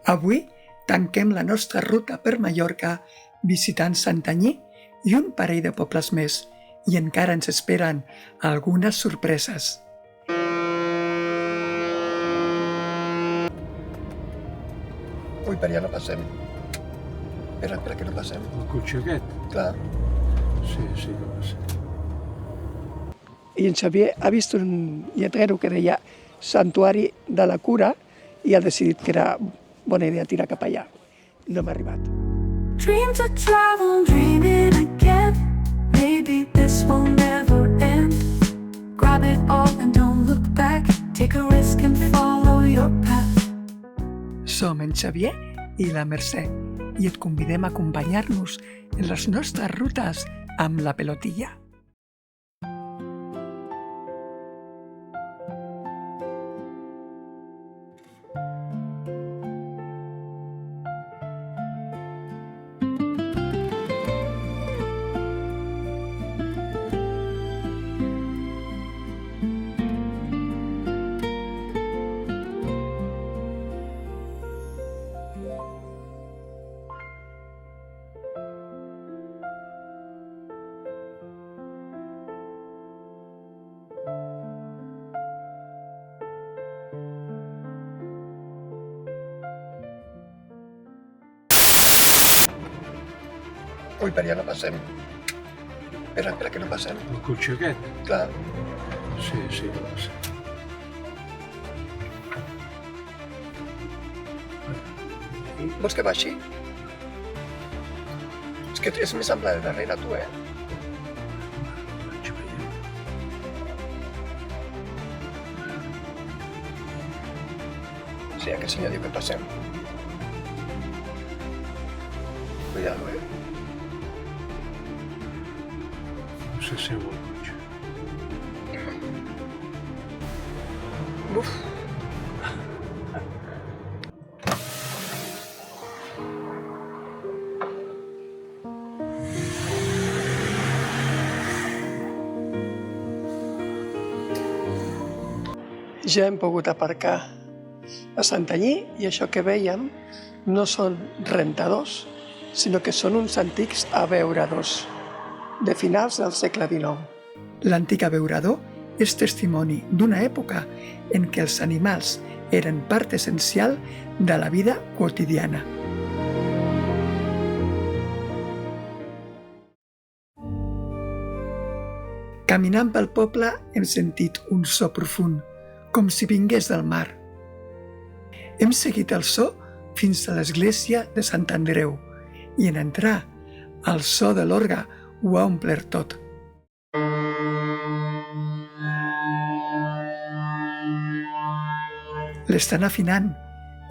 Avui tanquem la nostra ruta per Mallorca visitant Santanyí i un parell de pobles més, i encara ens esperen algunes sorpreses. Ui, per allà no passem. Espera que no passem. El cotxe aquest? Clar. Sí que passem. I en Xavier ha vist un lletrero que deia Santuari de la Cura i ha decidit que era bona idea tirar cap allà. No hem arribat. Dream to travel, dreaming again. Maybe this will never end. Grab it all and don't look back. Take a risk and follow your path. Som en Xavier i la Mercè i et convidem a acompanyar-nos en les nostres rutes amb la Pelotilla. Ui, per allà no passem. Espera que no passem. El cotxe aquest? Clar. Sí que passem. Vols que baixi? És que és més ampla de darrere, tu, Vaig veient. Sí, aquest senyor diu que passem. Cuidado, No s'asseu el cotxe. Uf. Ja hem pogut aparcar a Santanyí i això que veiem no són rentadors, sinó que són uns antics abeuradors de finals del segle XIX. L'antic abeurador és testimoni d'una època en què els animals eren part essencial de la vida quotidiana. Caminant pel poble hem sentit un so profund, com si vingués del mar. Hem seguit el so fins a l'església de Sant Andreu i en entrar, el so de l'orgue ho ha omplert tot. L'estan afinant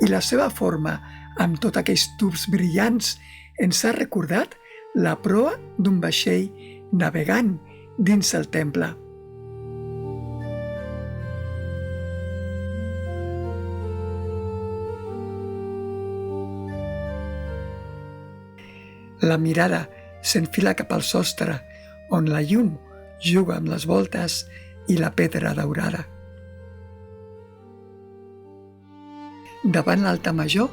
i la seva forma, amb tots aquells tubs brillants, ens ha recordat la proa d'un vaixell navegant dins el temple. La mirada s'enfila cap al sostre, on la llum juga amb les voltes i la pedra daurada. Davant l'altar major,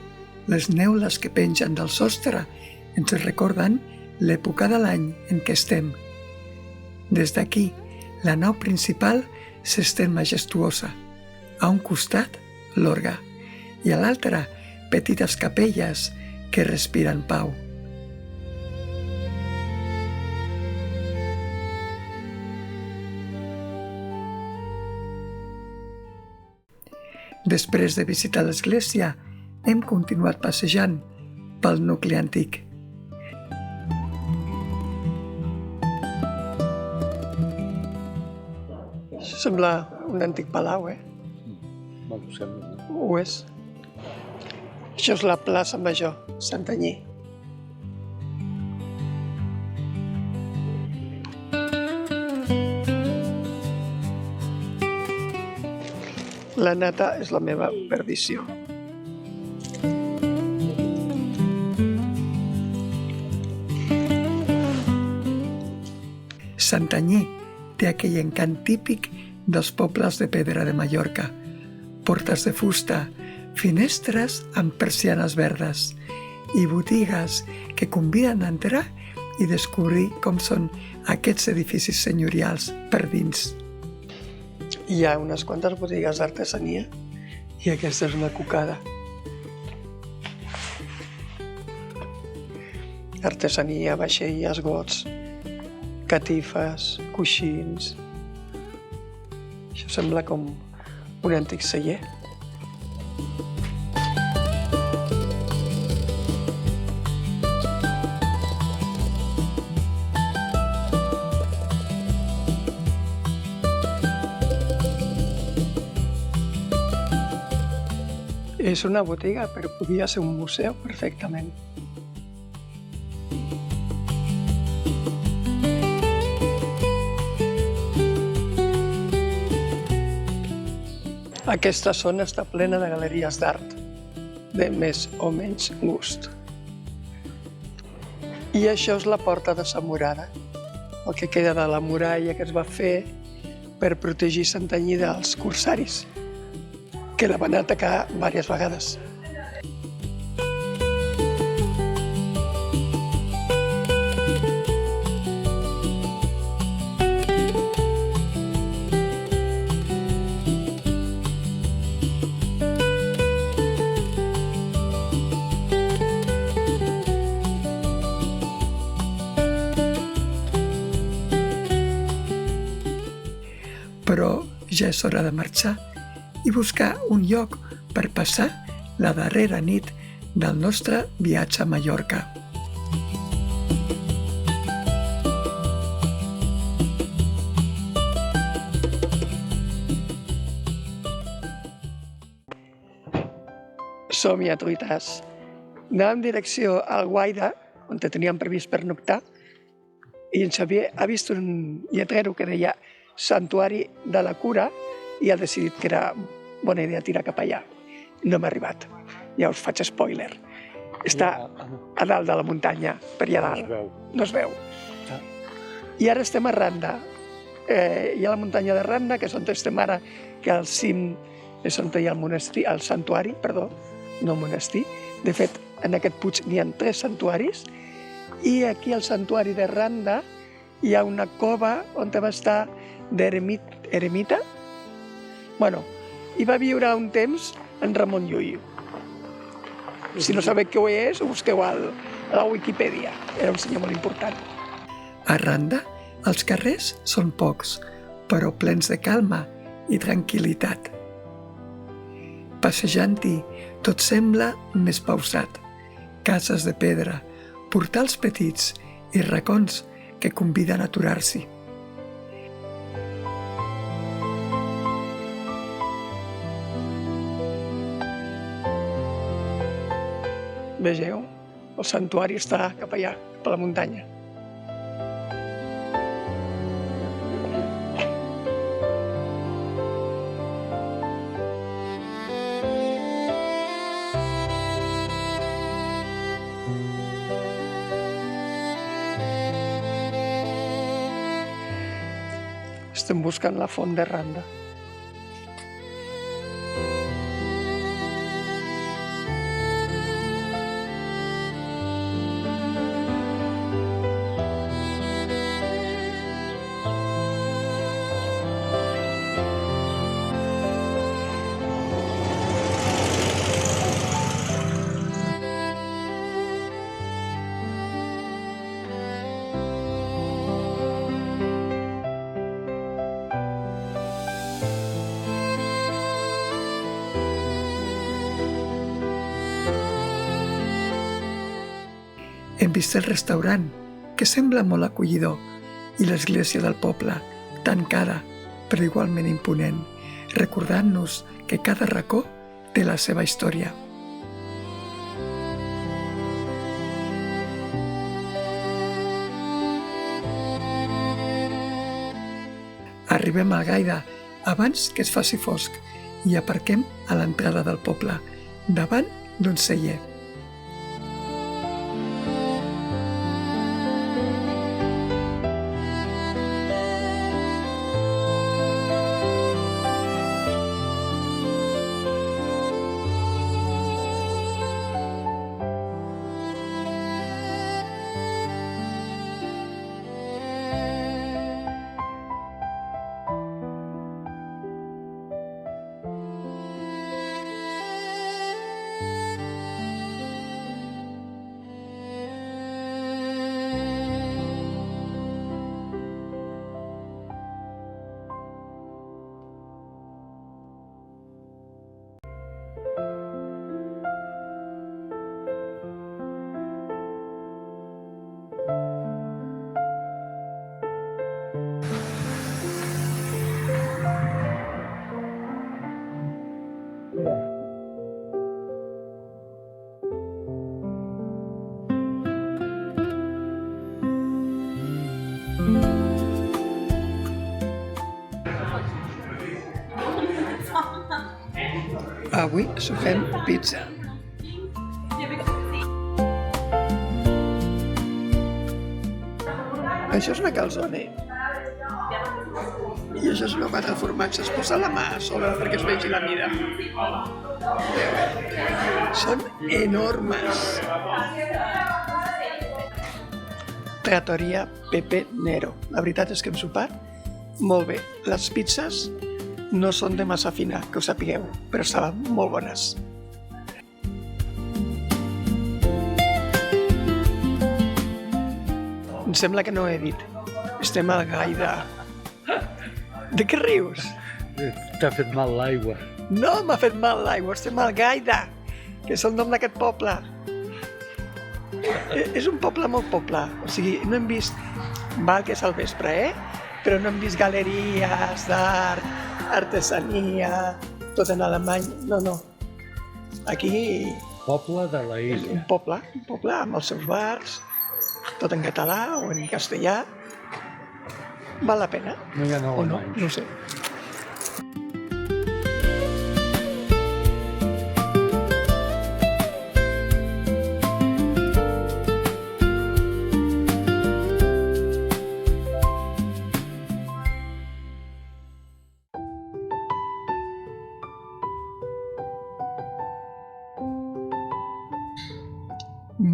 les neules que pengen del sostre ens recorden l'època de l'any en què estem. Des d'aquí, la nau principal s'estén majestuosa. A un costat, l'orgue, i a l'altre, petites capelles que respiren pau. Després de visitar l'església, hem continuat passejant pel nucli antic. Sembla un antic palau, Bueno, sembla, no? Ho és. Això és la plaça Major, Santanyí. La nata és la meva perdició. Santanyí té aquell encant típic dels pobles de pedra de Mallorca. Portes de fusta, finestres amb persianes verdes i botigues que conviden a entrar i descobrir com són aquests edificis senyorials per dins. Hi ha unes quantes botigues d'artesania i aquesta és una cucada. Artesania, vaixelles, gots, catifes, coixins... Això sembla com un antic celler. És una botiga, però podia ser un museu perfectament. Aquesta zona està plena de galeries d'art, de més o menys gust. I això és la porta de Samorada, el que queda de la muralla que es va fer per protegir Santanyí dels corsaris, que la van atacar diverses vegades. Però ja és hora de marxar i buscar un lloc per passar la darrera nit del nostre viatge a Mallorca. Som-hi a truites. Anàvem en direcció al Guaira, on teníem previst pernoctar, i en Xavier ha vist un lletrero que deia Santuari de la Cura i ha decidit que era bona idea tirar cap allà. No m'ha arribat. Ja us faig spoiler. Està a dalt de la muntanya, per allà dalt. No es veu. I ara estem a Randa. Hi ha la muntanya de Randa, que és on estem ara, que al cim és on hi ha el monestir, el santuari, perdó, no monestir. De fet, en aquest puig n'hi ha 3 santuaris, i aquí al santuari de Randa hi ha una cova on va estar d'eremita. Bueno, hi va viure un temps en Ramon Llull. Si no sabeu què és, ho busqueu a la Wikipedia. Era un senyor molt important. A Randa, els carrers són pocs, però plens de calma i tranquil·litat. Passejant-hi, tot sembla més pausat. Cases de pedra, portals petits i racons que conviden a aturar-s'hi. Vegeu, el santuari està cap allà, cap a la muntanya. Estem buscant la font de Randa. Hem vist el restaurant, que sembla molt acollidor, i l'església del poble, tancada, però igualment imponent, recordant-nos que cada racó té la seva història. Arribem a Gaida abans que es faci fosc i aparquem a l'entrada del poble, davant d'un celler. avui sopem pizza. Això és una calzone. I això és una pata de formatge. Es posa la mà a sobre perquè es vegi la mida. Són enormes. Trattoria Pepe Nero. La veritat és que hem sopat molt bé. Les pizzas no són de massa fina, que ho sapigueu, però estaven molt bones. Em sembla que no he dit. Estem al Gaida. De què rius? T'ha fet mal l'aigua. No m'ha fet mal l'aigua, estem al Gaida, que és el nom d'aquest poble. És un poble molt poble, o sigui, no hem vist, val que és al vespre, però no hem vist galeries d'art, artesania, tot en alemany, no. Aquí Poble de la és illa. un poble amb els seus bars, tot en català o en castellà. Val la pena? No hi ha O no? alemanys. No ho sé.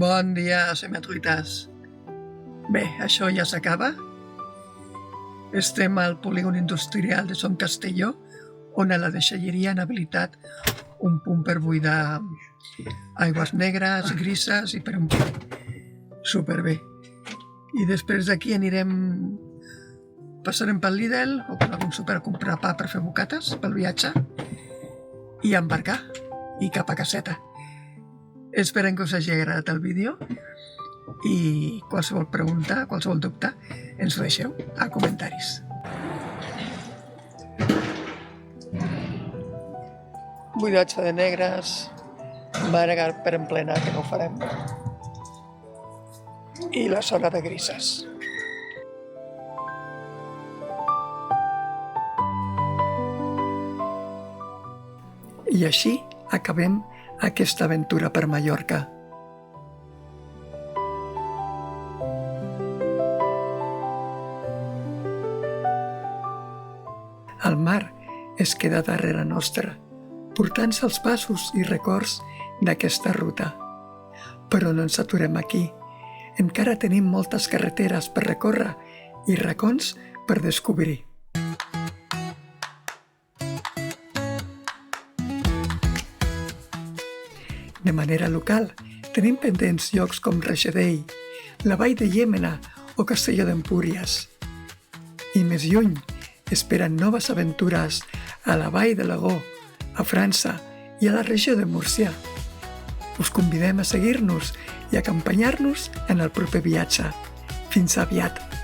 Bon dia, semetruites. Bé, això ja s'acaba. Estem al polígon industrial de Son Castelló, on a la deixalleria han habilitat un punt per buidar aigües negres, grises i per omplir. Superbé. I després d'aquí passarem pel Lidl o per algun súper a comprar pa per fer bocates pel viatge i embarcar i cap a caseta. Esperem que us hagi agradat el vídeo i qualsevol pregunta, qualsevol dubte, ens ho deixeu a comentaris. Buidatge de negres, mànega per emplenar, que no ho farem, i la zona de grises. I així acabem aquesta aventura per Mallorca. El mar es queda darrere nostra, portant-se els passos i records d'aquesta ruta. Però no ens aturem aquí. Encara tenim moltes carreteres per recórrer i racons per descobrir. De manera local, tenim pendents llocs com Reixedell, la Vall de Llémena o Castelló d'Empúries. I més lluny, esperen noves aventures a la Vall de Lago, a França i a la regió de Múrcia. Us convidem a seguir-nos i a acompanyar-nos en el proper viatge. Fins aviat!